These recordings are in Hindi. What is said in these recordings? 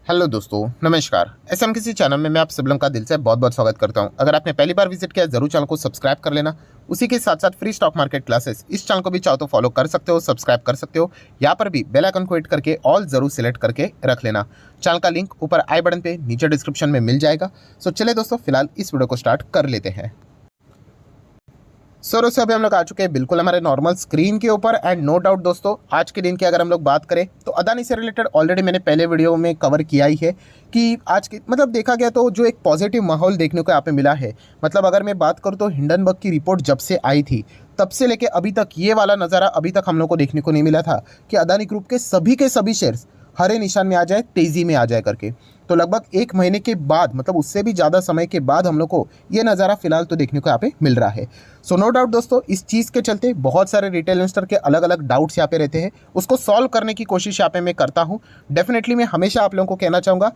हेलो दोस्तों, नमस्कार। एसएमकेसी चैनल में मैं आप सब लोगों का दिल से बहुत बहुत स्वागत करता हूं। अगर आपने पहली बार विजिट किया जरूर चैनल को सब्सक्राइब कर लेना। उसी के साथ साथ फ्री स्टॉक मार्केट क्लासेस इस चैनल को भी चाहो तो फॉलो कर सकते हो, सब्सक्राइब कर सकते हो। यहाँ पर भी बेल आइकन को हिट करके ऑल जरूर सिलेक्ट करके रख लेना। चैनल का लिंक ऊपर आई बटन पे नीचे डिस्क्रिप्शन में मिल जाएगा। सो चले दोस्तों, फिलहाल इस वीडियो को स्टार्ट कर लेते हैं। सर उससे अभी हम लोग आ चुके हैं बिल्कुल हमारे नॉर्मल स्क्रीन के ऊपर। एंड नो डाउट दोस्तों, आज के दिन की अगर हम लोग बात करें तो अदानी से रिलेटेड ऑलरेडी मैंने पहले वीडियो में कवर किया ही है कि आज की मतलब देखा गया तो जो एक पॉजिटिव माहौल देखने को यहाँ पे मिला है। मतलब अगर मैं बात करूँ तो हिंडनबर्ग की रिपोर्ट जब से आई थी तब से लेके अभी तक ये वाला नज़ारा अभी तक हम लोग को देखने को नहीं मिला था कि अदानी ग्रुप के सभी शेयर्स हरे निशान में आ जाए, तेज़ी में आ जाए करके। तो लगभग एक महीने के बाद, मतलब उससे भी ज़्यादा समय के बाद हम लोग को ये नज़ारा फिलहाल तो देखने को यहाँ पे मिल रहा है। सो नो डाउट दोस्तों, इस चीज़ के चलते बहुत सारे रिटेल इन्वेस्टर के अलग अलग डाउट्स यहाँ पे रहते हैं, उसको सॉल्व करने की कोशिश यहाँ पे मैं करता हूँ। डेफिनेटली मैं हमेशा आप लोगों को कहना चाहूँगा,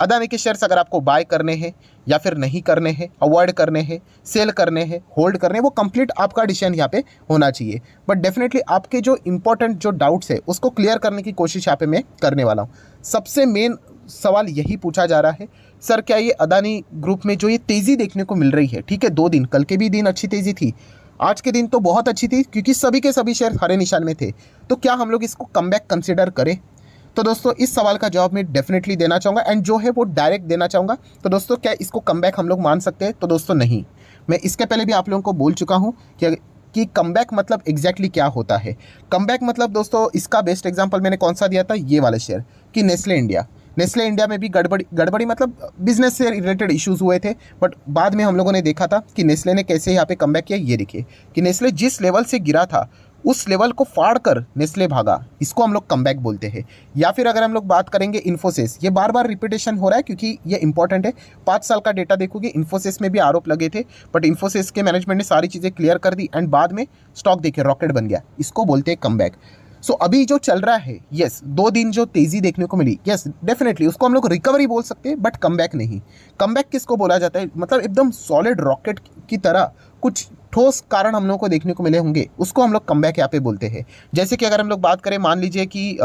अदानी के शेयर्स अगर आपको बाय करने हैं या फिर नहीं करने हैं, अवॉइड करने हैं, सेल करने हैं, होल्ड करने हैं, वो कंप्लीट आपका डिसीजन यहाँ पे होना चाहिए। बट डेफिनेटली आपके जो इंपॉर्टेंट जो डाउट्स है उसको क्लियर करने की कोशिश यहाँ पे मैं करने वाला हूँ। सबसे मेन सवाल यही पूछा जा रहा है, सर क्या ये अदानी ग्रुप में जो ये तेज़ी देखने को मिल रही है, ठीक है 2 दिन, कल के भी दिन अच्छी तेज़ी थी, आज के दिन तो बहुत अच्छी थी क्योंकि सभी के सभी शेयर हरे निशान में थे, तो क्या हम लोग इसको कमबैक कंसिडर करें? तो दोस्तों इस सवाल का जवाब मैं डेफिनेटली देना चाहूँगा एंड जो है वो डायरेक्ट देना चाहूँगा। तो दोस्तों क्या इसको कमबैक हम लोग मान सकते हैं? तो दोस्तों नहीं। मैं इसके पहले भी आप लोगों को बोल चुका हूँ कि कमबैक मतलब एग्जैक्टली क्या होता है। कमबैक मतलब दोस्तों इसका बेस्ट एग्जांपल मैंने कौन सा दिया था, ये वाले शेयर कि नेस्ले इंडिया में भी गड़बड़ी मतलब बिजनेस से रिलेटेड इश्यूज हुए थे। बट बाद में हम लोगों ने देखा था कि नेस्ले ने कैसे यहाँ पे कमबैक किया। ये देखिए कि नेस्ले जिस लेवल से गिरा था उस लेवल को फाड़ कर नेस्ले भागा, इसको हम लोग कमबैक बोलते हैं। या फिर अगर हम लोग बात करेंगे इन्फोसिस, ये बार बार रिपीटेशन हो रहा है क्योंकि ये इंपॉर्टेंट है। 5 साल का डेटा देखोगे, इन्फोसिस में भी आरोप लगे थे बट इन्फोसिस के मैनेजमेंट ने सारी चीज़ें क्लियर कर दी एंड बाद में स्टॉक देखिए रॉकेट बन गया, इसको बोलते हैं कमबैक। सो अभी जो चल रहा है, यस 2 दिन जो तेज़ी देखने को मिली, यस डेफिनेटली उसको हम लोग रिकवरी बोल सकते हैं बट कमबैक नहीं। कमबैक किसको बोला जाता है, मतलब एकदम सॉलिड रॉकेट की तरह कुछ ठोस कारण हम लोग को देखने को मिले होंगे, उसको हम लोग कमबैक यहाँ पे बोलते हैं। जैसे कि अगर हम लोग बात करें, मान लीजिए कि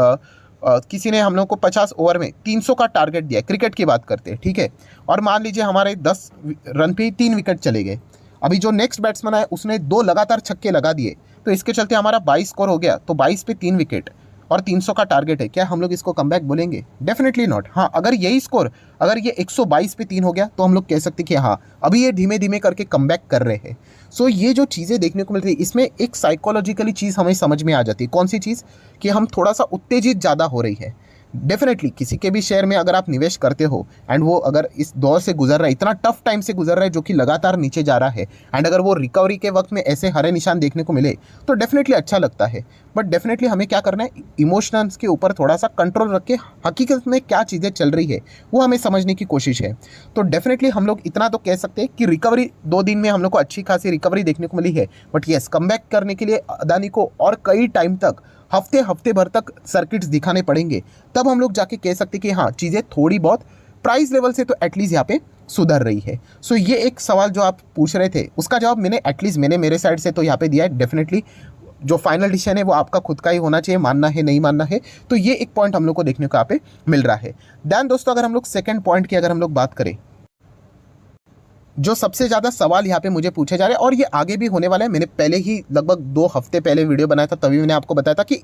किसी ने हम लोग को 50 ओवर में 300 का टारगेट दिया, क्रिकेट की बात करते हैं, ठीक है, और मान लीजिए हमारे 10 रन पे 3 विकेट चले गए। अभी जो नेक्स्ट बैट्समैन है उसने 2 लगातार छक्के लगा दिए, तो इसके चलते हमारा 22 स्कोर हो गया, तो 22 पे 3 विकेट और 300 का टारगेट है, क्या हम लोग इसको कमबैक बोलेंगे? Definitely not. हाँ, अगर यही स्कोर, अगर ये 122 पे 3 हो गया तो हम लोग कह सकते कि हाँ अभी ये धीमे धीमे करके कमबैक कर रहे हैं। सो ये जो चीज़ें देखने को मिल रही है, इसमें एक साइकोलॉजिकली चीज़ हमें समझ में आ जाती है। कौन सी चीज़? कि हम थोड़ा सा उत्तेजित ज़्यादा हो रही है। डेफिनेटली किसी के भी शेयर में अगर आप निवेश करते हो एंड वो अगर इस दौर से गुजर रहा है, इतना टफ टाइम से गुजर रहा है जो कि लगातार नीचे जा रहा है, एंड अगर वो रिकवरी के वक्त में ऐसे हरे निशान देखने को मिले तो डेफिनेटली अच्छा लगता है। बट डेफिनेटली हमें क्या करना है, इमोशंस के ऊपर थोड़ा सा कंट्रोल रख के हकीकत में क्या चीज़ें चल रही है वो हमें समझने की कोशिश है। तो डेफिनेटली हम लोग इतना तो कह सकते हैं कि रिकवरी 2 दिन में हम लोग को अच्छी खासी रिकवरी देखने को मिली है। बट येस, कमबैक करने के लिए अदानी को और कई टाइम तक, हफ्ते भर तक सर्किट्स दिखाने पड़ेंगे, तब हम लोग जाके कह सकते कि हाँ चीज़ें थोड़ी बहुत प्राइस लेवल से तो एटलीस्ट यहाँ पे सुधर रही है। सो ये एक सवाल जो आप पूछ रहे थे उसका जवाब मैंने एटलीस्ट मेरे साइड से तो यहाँ पे दिया है। डेफिनेटली जो फाइनल डिसीजन है वो आपका खुद का ही होना चाहिए, मानना है नहीं मानना है। तो ये एक पॉइंट हम लोग को देखने को यहाँ पे मिल रहा है। देन दोस्तों अगर हम लोग सेकेंड पॉइंट की अगर हम लोग बात करें, जो सबसे ज़्यादा सवाल यहाँ पे मुझे पूछे जा रहे हैं और ये आगे भी होने वाला है, मैंने पहले ही लगभग 2 हफ्ते पहले वीडियो बनाया था, तभी मैंने आपको बताया था कि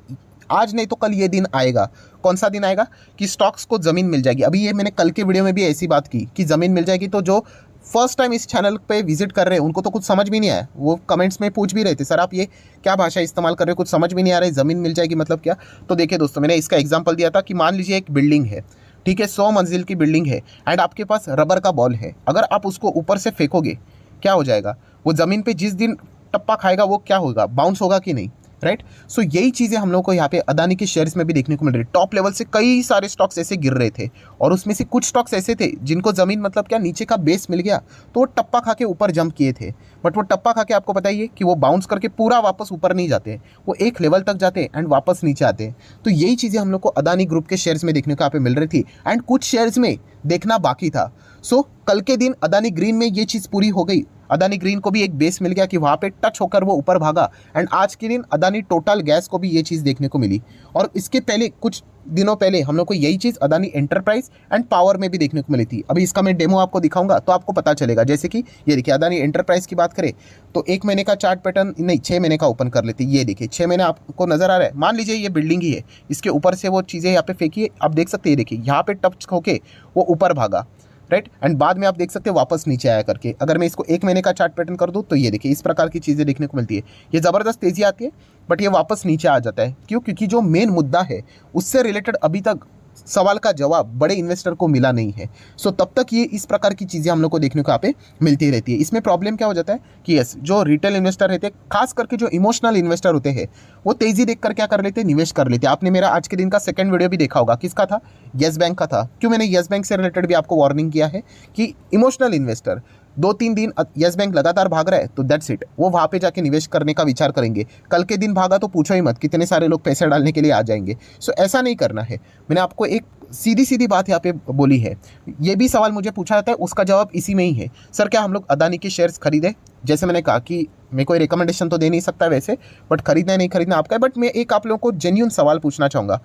आज नहीं तो कल ये दिन आएगा। कौन सा दिन आएगा? कि स्टॉक्स को ज़मीन मिल जाएगी। अभी ये मैंने कल के वीडियो में भी ऐसी बात की कि ज़मीन मिल जाएगी। तो जो फर्स्ट टाइम इस चैनल पे विजिट कर रहे हैं उनको तो कुछ समझ भी नहीं आया, वो कमेंट्स में पूछ भी रहे थे, सर आप ये क्या भाषा इस्तेमाल कर रहे हो, कुछ समझ भी नहीं आ रहा है, ज़मीन मिल जाएगी मतलब क्या? तो देखिए दोस्तों, मैंने इसका एग्जाम्पल दिया था कि मान लीजिए एक बिल्डिंग है, ठीक है, 100 मंजिल की बिल्डिंग है एंड आपके पास रबर का बॉल है। अगर आप उसको ऊपर से फेंकोगे क्या हो जाएगा? वो ज़मीन पे जिस दिन टप्पा खाएगा वो क्या होगा? बाउंस होगा कि नहीं, राइट? सो यही चीज़ें हम लोग को यहाँ पे अदानी के शेयर्स में भी देखने को मिल रही है। टॉप लेवल से कई सारे स्टॉक्स ऐसे गिर रहे थे और उसमें से कुछ स्टॉक्स ऐसे थे जिनको ज़मीन मतलब क्या, नीचे का बेस मिल गया तो वो टप्पा खा के ऊपर जंप किए थे। बट वो टप्पा खा के आपको बताइए कि वो बाउंस करके पूरा वापस ऊपर नहीं जाते, वो एक लेवल तक जाते एंड वापस नीचे आते। तो यही चीज़ें हम लोग को अदानी ग्रुप के शेयर्स में देखने को यहाँ पे मिल रही थी एंड कुछ शेयर्स में देखना बाकी था। सो कल के दिन अदानी ग्रीन में ये चीज़ पूरी हो गई। अदानी ग्रीन को भी एक बेस मिल गया कि वहाँ पे टच होकर वो ऊपर भागा। एंड आज के दिन अदानी टोटल गैस को भी ये चीज़ देखने को मिली। और इसके पहले कुछ दिनों पहले हम लोग को यही चीज़ अदानी एंटरप्राइज एंड पावर में भी देखने को मिली थी। अभी इसका मैं डेमो आपको दिखाऊंगा तो आपको पता चलेगा। जैसे कि ये देखिए, अदानी एंटरप्राइज की बात करें तो 1 महीने का चार्ट पैटर्न, नहीं 6 महीने का ओपन कर लेते। ये देखिए 6 महीने आपको नजर आ रहा है। मान लीजिए ये बिल्डिंग ही है, इसके ऊपर से वो चीज़ें यहाँ पे फेंकी है, आप देख सकते हैं। देखिए यहाँ पे टच होके वो ऊपर भागा, राइट। एंड बाद में आप देख सकते हैं वापस नीचे आया करके। अगर मैं इसको 1 महीने का चार्ट पैटर्न कर दूं तो ये देखिए इस प्रकार की चीज़ें देखने को मिलती है। ये ज़बरदस्त तेज़ी आती है बट ये वापस नीचे आ जाता है। क्यों? क्योंकि जो मेन मुद्दा है उससे रिलेटेड अभी तक सवाल का जवाब बड़े इन्वेस्टर को मिला नहीं है। सो तब तक ये इस प्रकार की चीज़ें हम लोग को देखने को यहाँ पे मिलती रहती है। इसमें प्रॉब्लम क्या हो जाता है कि यस, जो रिटेल इन्वेस्टर रहते हैं, खास करके जो इमोशनल इन्वेस्टर होते हैं, वो तेज़ी देखकर क्या कर लेते हैं, निवेश कर लेते हैं। आपने मेरा आज के दिन का सेकंड वीडियो भी देखा होगा, किसका था? येस बैंक का था। क्यों? मैंने येस बैंक से रिलेटेड भी आपको वार्निंग किया है कि इमोशनल इन्वेस्टर 2-3 दिन येस बैंक लगातार भाग रहा है तो दैट्स इट, वो वहाँ पे जाके निवेश करने का विचार करेंगे। कल के दिन भागा तो पूछो ही मत, कितने सारे लोग पैसे डालने के लिए आ जाएंगे। सो ऐसा नहीं करना है। मैंने आपको एक सीधी सीधी बात यहाँ पे बोली है। ये भी सवाल मुझे पूछा जाता है, उसका जवाब इसी में ही है। सर क्या हम लोग अदानी के शेयर्स खरीदें? जैसे मैंने कहा कि मैं कोई रिकमेंडेशन तो दे नहीं सकता वैसे, बट खरीदना नहीं खरीदना आपका है। बट मैं एक आप लोगों को जेन्युइन सवाल पूछना चाहूँगा,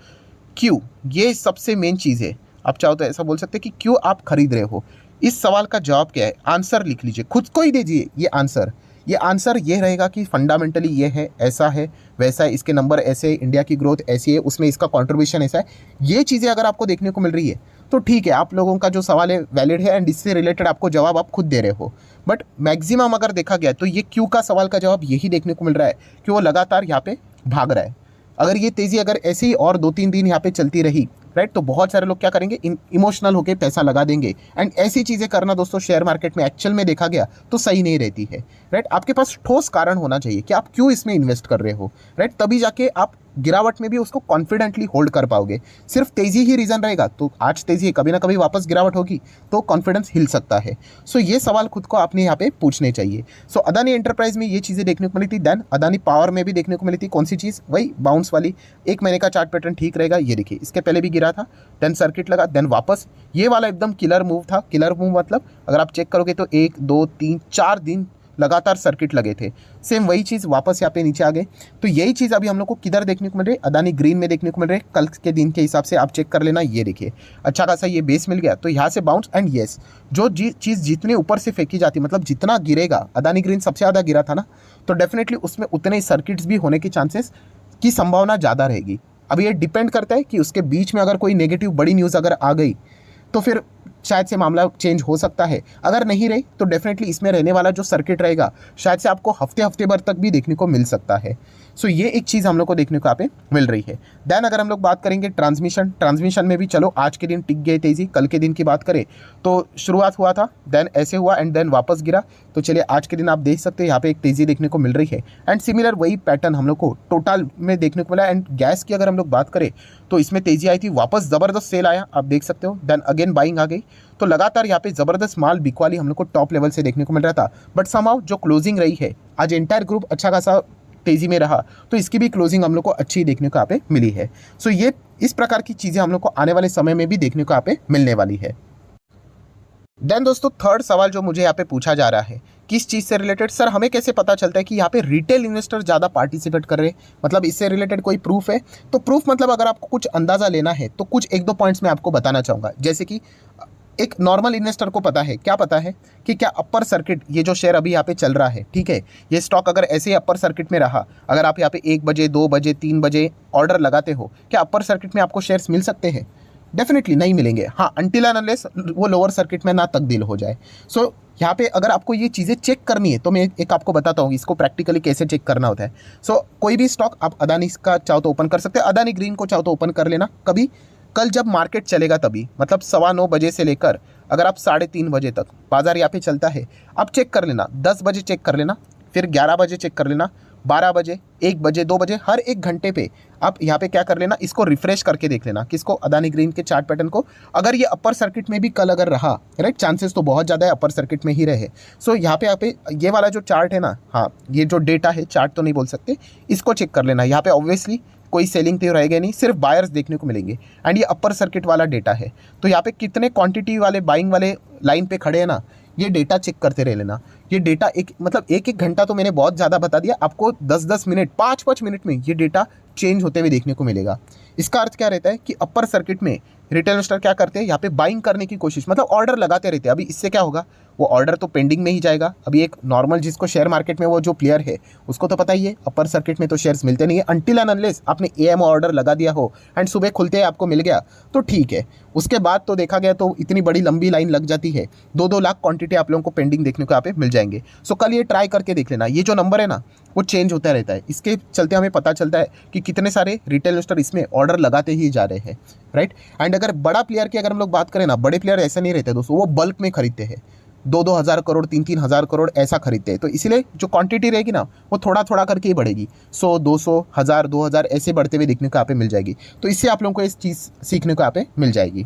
क्यों? ये सबसे मेन चीज़ है। आप चाहो तो ऐसा बोल सकते हैं कि क्यों आप खरीद रहे हो। इस सवाल का जवाब क्या है? आंसर लिख लीजिए, खुद को ही दीजिए ये आंसर। ये आंसर ये रहेगा कि फंडामेंटली ये है, ऐसा है, वैसा है, इसके नंबर ऐसे, इंडिया की ग्रोथ ऐसी है, उसमें इसका कंट्रीब्यूशन ऐसा है। ये चीज़ें अगर आपको देखने को मिल रही है तो ठीक है, आप लोगों का जो सवाल है वैलिड है एंड इससे रिलेटेड आपको जवाब आप खुद दे रहे हो। बट मैक्सिमम अगर देखा गया तो ये क्यों का सवाल का जवाब यही देखने को मिल रहा है कि वो लगातार यहाँ पे भाग रहा है। अगर ये तेज़ी अगर ऐसे ही और 2-3 दिन यहाँ पे चलती रही, राइट, तो बहुत सारे लोग क्या करेंगे, इमोशनल होकर पैसा लगा देंगे। एंड ऐसी चीज़ें करना दोस्तों शेयर मार्केट में एक्चुअल में देखा गया तो सही नहीं रहती है, राइट। आपके पास ठोस कारण होना चाहिए कि आप क्यों इसमें इन्वेस्ट कर रहे हो, राइट। तभी जाके आप गिरावट में भी उसको कॉन्फिडेंटली होल्ड कर पाओगे। सिर्फ तेज़ी ही रीज़न रहेगा तो आज तेज़ी है, कभी ना कभी वापस गिरावट होगी तो कॉन्फिडेंस हिल सकता है। सो ये सवाल खुद को आपने यहाँ पे पूछने चाहिए। सो अदानी एंटरप्राइज में ये चीज़ें देखने को मिली थी। देन अदानी पावर में भी देखने को मिली थी। कौन सी चीज़? वही बाउंस वाली। 1 महीने का चार्ट पैटर्न ठीक रहेगा। ये देखिए इसके पहले भी गिरा था, देन सर्किट लगा, देन वापस। ये वाला एकदम किलर मूव था। किलर मूव मतलब अगर आप चेक करोगे तो 1, 2, 3, 4 दिन लगातार सर्किट लगे थे। सेम वही चीज़ वापस यहाँ पे नीचे आ गए। तो यही चीज़ अभी हम लोग को किधर देखने को मिल रही है? अदानी ग्रीन में देखने को मिल रही है। कल के दिन के हिसाब से आप चेक कर लेना। ये देखिए अच्छा खासा ये बेस मिल गया तो यहाँ से बाउंस। एंड येस, जो चीज़ जितने ऊपर से फेंकी जाती, मतलब जितना गिरेगा, अदानी ग्रीन सबसे ज़्यादा गिरा था ना, तो डेफिनेटली उसमें उतने सर्किट्स भी होने के चांसेस की संभावना ज़्यादा रहेगी। अब ये डिपेंड करता है कि उसके बीच में अगर कोई नेगेटिव बड़ी न्यूज़ अगर आ गई तो फिर शायद से मामला चेंज हो सकता है। अगर नहीं रही तो डेफिनेटली इसमें रहने वाला जो सर्किट रहेगा शायद से आपको हफ्ते भर तक भी देखने को मिल सकता है। सो ये एक चीज़ हम लोग को देखने को यहाँ पे मिल रही है। देन अगर हम लोग बात करेंगे ट्रांसमिशन में भी चलो आज के दिन टिक गए तेज़ी। कल के दिन की बात करें तो शुरुआत हुआ था, देन ऐसे हुआ एंड देन वापस गिरा। तो चलिए आज के दिन आप देख सकते हैं यहाँ पे एक तेज़ी देखने को मिल रही है। एंड सिमिलर वही पैटर्न हम लोग को टोटल में देखने को मिला। एंड गैस की अगर हम लोग बात करें तो इसमें तेज़ी आई थी, वापस ज़बरदस्त सेल आया, आप देख सकते हो। देन अगेन बाइंग आ गई। तो लगातार यहाँ पे ज़बरदस्त माल बिकवाली हम लोग को टॉप लेवल से देखने को मिल रहा था। बट समहाउ जो क्लोजिंग रही है, आज एंटायर ग्रुप अच्छा खासा तेज़ी में रहा तो इसकी भी क्लोजिंग हम लोग को अच्छी देखने को यहाँ पे मिली है। सो ये इस प्रकार की चीज़ें हम लोग को आने वाले समय में भी देखने को यहाँ पे मिलने वाली है। देन दोस्तों थर्ड सवाल जो मुझे यहाँ पे पूछा जा रहा है, किस चीज़ से रिलेटेड? सर हमें कैसे पता चलता है कि यहाँ पे रिटेल इन्वेस्टर ज़्यादा पार्टिसिपेट कर रहे हैं, मतलब इससे रिलेटेड कोई प्रूफ है? तो प्रूफ मतलब अगर आपको कुछ अंदाज़ा लेना है तो कुछ 1-2 पॉइंट्स मैं आपको बताना चाहूँगा। जैसे कि एक नॉर्मल इन्वेस्टर को पता है, क्या पता है कि क्या अपर सर्किट, ये जो शेयर अभी यहाँ पे चल रहा है, ठीक है, ये स्टॉक अगर ऐसे ही अपर सर्किट में रहा, अगर आप यहाँ पे 1 बजे 2 बजे 3 बजे ऑर्डर लगाते हो, क्या अपर सर्किट में आपको शेयर्स मिल सकते हैं? डेफिनेटली नहीं मिलेंगे। हाँ, अनटिल एंड अनलेस वो लोअर सर्किट में ना तब्दील हो जाए। सो यहाँ पे अगर आपको ये चीज़ें चेक करनी है तो मैं एक आपको बताता हूँ इसको प्रैक्टिकली कैसे चेक करना होता है। सो कोई भी स्टॉक आप अदानी का चाहो तो ओपन कर सकते हैं, अदानी ग्रीन को चाहो तो ओपन कर लेना कभी, कल जब मार्केट चलेगा तभी, मतलब 9:15 बजे से लेकर अगर आप 3:30 बजे तक बाजार यहाँ पे चलता है, आप चेक कर लेना। 10 बजे चेक कर लेना, फिर 11 बजे चेक कर लेना, 12 बजे, 1 बजे, 2 बजे, हर 1 घंटे पे आप यहाँ पे क्या कर लेना, इसको रिफ्रेश करके देख लेना। किसको? अदानी ग्रीन के चार्ट पैटर्न को। अगर ये अपर सर्किट में भी कल अगर रहा, राइट, चांसेस तो बहुत ज़्यादा है अपर सर्किट में ही रहे। सो यहाँ पे ये वाला जो चार्ट है ना, हाँ ये जो डेटा है, चार्ट तो नहीं बोल सकते, इसको चेक कर लेना। यहाँ पे ऑब्वियसली कोई सेलिंग तो रहेगा नहीं, सिर्फ बायर्स देखने को मिलेंगे। एंड ये अपर सर्किट वाला डेटा है, तो यहाँ पे कितने क्वांटिटी वाले बाइंग वाले लाइन पे खड़े हैं ना, ये डेटा चेक करते रह लेना। ये डेटा एक एक घंटा तो मैंने बहुत ज़्यादा बता दिया, आपको 10-10 मिनट 5-5 मिनट में ये डेटा चेंज होते हुए देखने को मिलेगा। इसका अर्थ क्या रहता है कि अपर सर्किट में रिटेल इन्वेस्टर क्या करते हैं, यहाँ पे बाइंग करने की कोशिश, मतलब ऑर्डर लगाते रहते हैं। अभी इससे क्या होगा, वो ऑर्डर तो पेंडिंग में ही जाएगा। अभी एक नॉर्मल जिसको शेयर मार्केट में वो जो प्लेयर है उसको तो पता ही है, अपर सर्किट में तो शेयर्स मिलते नहीं है अनटिल एंड अनलेस आपने एएम ऑर्डर लगा दिया हो एंड सुबह खुलते ही आपको मिल गया तो ठीक है। उसके बाद तो देखा गया तो इतनी बड़ी लंबी लाइन लग जाती है, 2-2 लाख क्वांटिटी आप लोगों को पेंडिंग देखने को यहाँ पे मिल जाएंगे। सो कल ये ट्राई करके देख लेना, ये जो नंबर है ना वो चेंज होता रहता है। इसके चलते हमें पता चलता है कि कितने सारे रिटेल इन्वेस्टर इसमें ऑर्डर लगाते ही जा रहे हैं, राइट। एंड अगर बड़ा प्लेयर की अगर हम लोग बात करें ना, बड़े प्लेयर ऐसे नहीं रहते दोस्तों, वो बल्क में खरीदते हैं, 2-2 हज़ार करोड़ 3-3 हज़ार करोड़ ऐसा खरीदते हैं। तो इसीलिए जो क्वांटिटी रहेगी ना वो थोड़ा थोड़ा करके ही बढ़ेगी, 100, 200, 1000, 2000 ऐसे बढ़ते हुए देखने को यहाँ पे मिल जाएगी। तो इससे आप लोगों को इस चीज़ सीखने को यहाँ पे मिल जाएगी।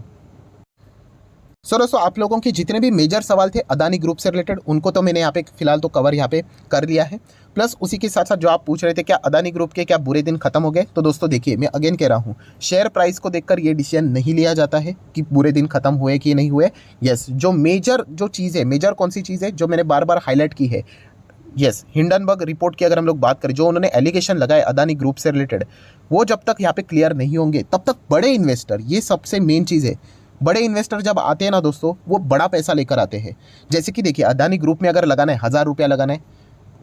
सो दोस्तों, आप लोगों के जितने भी मेजर सवाल थे अदानी ग्रुप से रिलेटेड उनको तो मैंने यहाँ पे फिलहाल तो कवर यहाँ पे कर लिया है। प्लस उसी के साथ साथ जो आप पूछ रहे थे क्या अदानी ग्रुप के क्या बुरे दिन खत्म हो गए, तो दोस्तों देखिए मैं अगेन कह रहा हूँ, शेयर प्राइस को देखकर ये डिसीजन नहीं लिया जाता है कि बुरे दिन खत्म हुए कि नहीं हुए। यस, जो मेजर जो चीज़ है, मेजर कौन सी चीज़ है जो मैंने बार बार हाईलाइट की है, यस, हिंडनबर्ग रिपोर्ट की अगर हम लोग बात करें, जो उन्होंने एलिगेशन लगाए अदानी ग्रुप से रिलेटेड, वो जब तक यहाँ पे क्लियर नहीं होंगे तब तक बड़े इन्वेस्टर, ये सबसे मेन चीज़ है, बड़े इन्वेस्टर जब आते हैं ना दोस्तों वो बड़ा पैसा लेकर आते हैं। जैसे कि देखिए अदानी ग्रुप में अगर लगाना है 1000 रुपया लगाना है,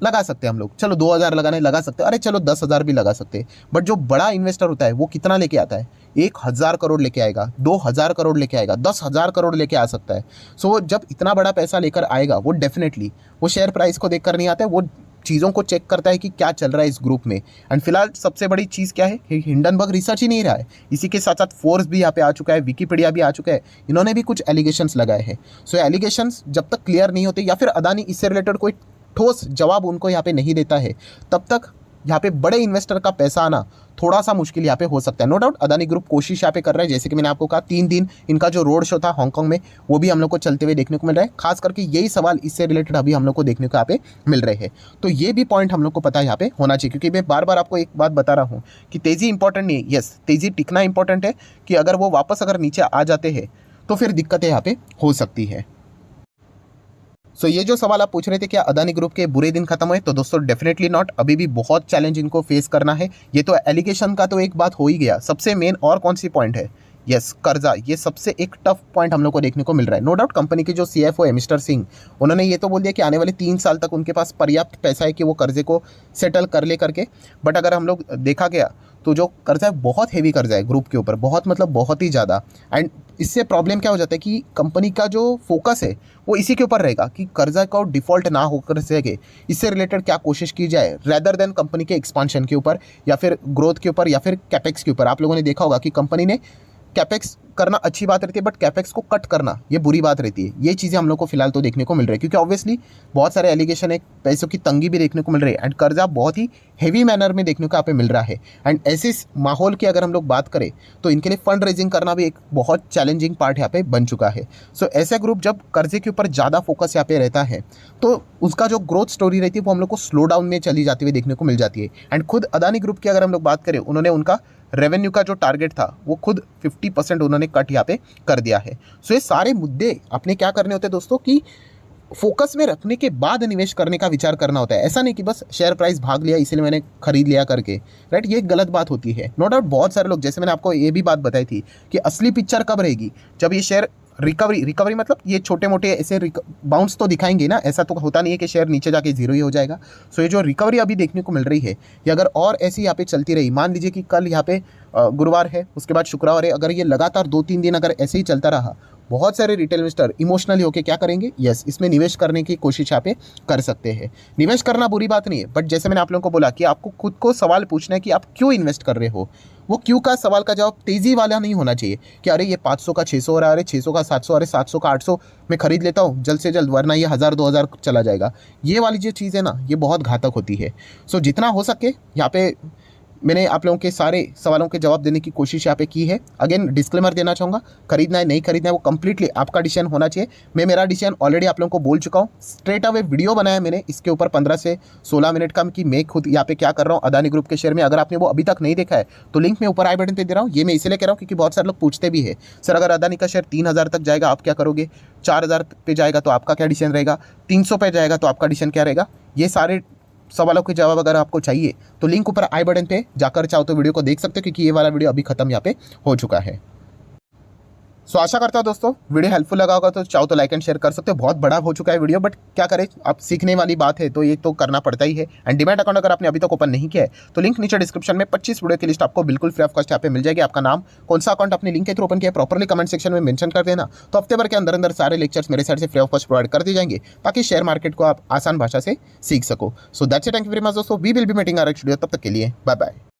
लगा सकते हैं हम लोग, चलो 2000 लगाना है लगा सकते हैं, अरे चलो 10,000 भी लगा सकते हैं। बट जो बड़ा इन्वेस्टर होता है वो कितना लेके आता है, 1000 करोड़ लेके आएगा, 2000 करोड़ लेके आएगा, 10,000 करोड़ लेके आ सकता है। सो जब इतना बड़ा पैसा लेकर आएगा वो डेफिनेटली वो शेयर प्राइस को देखकर नहीं आता है, वो चीज़ों को चेक करता है कि क्या चल रहा है इस ग्रुप में। एंड फिलहाल सबसे बड़ी चीज़ क्या है, हिंडनबर्ग रिसर्च ही नहीं रहा है, इसी के साथ साथ फोर्स भी यहाँ पे आ चुका है, विकीपीडिया भी आ चुका है, इन्होंने भी कुछ एलिगेशंस लगाए हैं। सो एलिगेशंस जब तक क्लियर नहीं होते या फिर अदानी इससे रिलेटेड कोई ठोस जवाब उनको यहाँ पे नहीं देता है, तब तक यहाँ पे बड़े इन्वेस्टर का पैसा आना थोड़ा सा मुश्किल यहाँ पे हो सकता है। नो डाउट अदानी ग्रुप कोशिश यहाँ पे कर रहा है, जैसे कि मैंने आपको कहा 3 दिन इनका जो रोड शो था हांगकांग में वो भी हम लोग को चलते हुए देखने को मिल रहा है। खास करके यही सवाल इससे रिलेटेड अभी हम लोग को देखने को यहाँ पे मिल रहे हैं। तो ये भी पॉइंट हम लोग को पता यहाँ पे होना चाहिए, क्योंकि मैं बार बार आपको एक बात बता रहा हूँ कि तेज़ी इंपॉर्टेंट नहीं है। यस, तेज़ी टिकना इंपॉर्टेंट है कि अगर वो वापस अगर नीचे आ जाते हैं तो फिर दिक्कतें यहाँ पे हो सकती है। सो ये जो सवाल आप पूछ रहे थे क्या अदानी ग्रुप के बुरे दिन खत्म हुए, तो दोस्तों डेफिनेटली नॉट, अभी भी बहुत चैलेंज इनको फेस करना है। ये तो एलिगेशन का तो एक बात हो ही गया, सबसे मेन और कौन सी पॉइंट है, यस कर्जा, ये सबसे एक टफ पॉइंट हम लोग को देखने को मिल रहा है। नो डाउट कंपनी के जो सीएफओ है मिस्टर सिंह, उन्होंने ये तो बोल दिया कि आने वाले 3 साल तक उनके पास पर्याप्त पैसा है कि वो कर्जे को सेटल कर ले करके। बट अगर हम लोग देखा गया तो जो कर्जा है बहुत हेवी कर्जा है ग्रुप के ऊपर, बहुत मतलब बहुत ही ज़्यादा। एंड इससे प्रॉब्लम क्या हो जाता है कि कंपनी का जो फोकस है वो इसी के ऊपर रहेगा कि कर्जा का डिफ़ॉल्ट ना होकर सके, इससे रिलेटेड क्या कोशिश की जाए रेदर देन कंपनी के एक्सपांशन के ऊपर या फिर ग्रोथ के ऊपर या फिर कैपेक्स के ऊपर। आप लोगों ने देखा होगा कि कंपनी ने कैपेक्स करना अच्छी बात रहती है बट कैपेक्स को कट करना ये बुरी बात रहती है। ये चीज़ें हम लोग को फिलहाल तो देखने को मिल रही है, क्योंकि ऑब्वियसली बहुत सारे एलिगेशन है, पैसों की तंगी भी देखने को मिल रही है एंड कर्जा बहुत ही हेवी मैनर में देखने को यहाँ पे मिल रहा है। एंड ऐसे माहौल की अगर हम लोग बात करें तो इनके लिए फंड रेजिंग करना भी एक बहुत चैलेंजिंग पार्ट यहाँ पे बन चुका है। सो ऐसे ग्रुप जब कर्जे के ऊपर ज़्यादा फोकस यहाँ पे रहता है तो उसका जो ग्रोथ स्टोरी रहती है वो हम लोग को स्लो डाउन में चली जाती हुई देखने को मिल जाती है। एंड खुद अदानी ग्रुप की अगर हम लोग बात करें, उन्होंने उनका रेवेन्यू का जो टारगेट था वो खुद 50% उन्होंने कट यहाँ पे कर दिया है। सो ये सारे मुद्दे अपने क्या करने होते हैं दोस्तों कि फोकस में रखने के बाद निवेश करने का विचार करना होता है। ऐसा नहीं कि बस शेयर प्राइस भाग लिया इसलिए मैंने खरीद लिया करके, राइट, ये गलत बात होती है। नो डाउट बहुत सारे लोग, जैसे मैंने आपको ये भी बात बताई थी कि असली पिक्चर कब रहेगी, जब ये शेयर रिकवरी मतलब ये छोटे मोटे ऐसे बाउंस तो दिखाएंगे ना, ऐसा तो होता नहीं है कि शेयर नीचे जाके जीरो ही हो जाएगा। सो ये जो रिकवरी अभी देखने को मिल रही है ये अगर और ऐसी यहाँ पे चलती रही, मान लीजिए कि कल यहाँ पे गुरुवार है, उसके बाद शुक्रवार है, अगर ये लगातार 2-3 दिन अगर ऐसे ही चलता रहा, बहुत सारे रिटेल इन्वेस्टर इमोशनली होकर क्या करेंगे, यस इसमें निवेश करने की कोशिश यहाँ पे कर सकते हैं। निवेश करना बुरी बात नहीं है, बट जैसे मैंने आप लोगों को बोला कि आपको खुद को सवाल पूछना है कि आप क्यों इन्वेस्ट कर रहे हो। वो क्यों का सवाल का जवाब तेज़ी वाला नहीं होना चाहिए कि अरे ये 500 का 600 हो रहा है, अरे 600 का 700, अरे 700 का 800 मैं खरीद लेता हूँ जल्द से जल्द, वरना ये 1000-2000 चला जाएगा। ये वाली जो चीज़ है ना ये बहुत घातक होती है। सो जितना हो सके यहाँ पे मैंने आप लोगों के सारे सवालों के जवाब देने की कोशिश यहाँ पे की है। अगेन डिस्क्लेमर देना चाहूँगा, खरीदना है नहीं खरीदना है वो कंप्लीटली आपका डिसीजन होना चाहिए। मैं मेरा डिसीजन ऑलरेडी आप लोगों को बोल चुका हूँ। स्ट्रेट अवे वीडियो बनाया मैंने इसके ऊपर 15 से 16 मिनट का, कि मैं खुद यहाँ पे क्या कर रहा हूँ अदानी ग्रुप के शेयर में। अगर आपने वो अभी तक नहीं देखा है तो लिंक मैं ऊपर आई बटन पे दे रहा हूँ। ये मैं इसलिए कह रहा हूँ क्योंकि बहुत सारे लोग पूछते भी है, सर अगर अदानी का शेयर 3000 तक जाएगा आप क्या करोगे, 4000 पे जाएगा तो आपका क्या डिसीजन रहेगा, 300 पे जाएगा तो आपका डिसीजन क्या रहेगा। ये सारे सवालों के जवाब अगर आपको चाहिए तो लिंक ऊपर आई बटन पे जाकर चाहो तो वीडियो को देख सकते हो, क्योंकि ये वाला वीडियो अभी खत्म यहाँ पे हो चुका है। सो आशा करता हूँ दोस्तों वीडियो हेल्पफुल लगा होगा, तो चाहो तो लाइक एंड शेयर कर सकते हो। बहुत बड़ा हो चुका है वीडियो, बट क्या करें, आप सीखने वाली बात है तो ये तो करना पड़ता ही है। एंड डीमैट अकाउंट अगर आपने अभी तक ओपन नहीं किया है तो लिंक नीचे डिस्क्रिप्शन में 25 वीडियो की लिस्ट आपको बिल्कुल फ्री ऑफ कॉस्ट यहाँ पे मिल जाएगी। आपका नाम, कौन सा अकाउंट अपने लिंक के थ्रू ओपन किया प्रॉपरली कमेंट सेक्शन में मेंशन कर देना, तो हफ्ते भर के अंदर अंदर सारे लेक्चर्स मेरे साइड से फ्री ऑफ कॉस्ट प्रोवाइड कर दिए जाएंगे, ताकि शेयर मार्केट को आप आसान भाषा से सीख सको। So that's it, thank you very much दोस्तों, we will be meeting our next video, तब तक के लिए बाय बाय।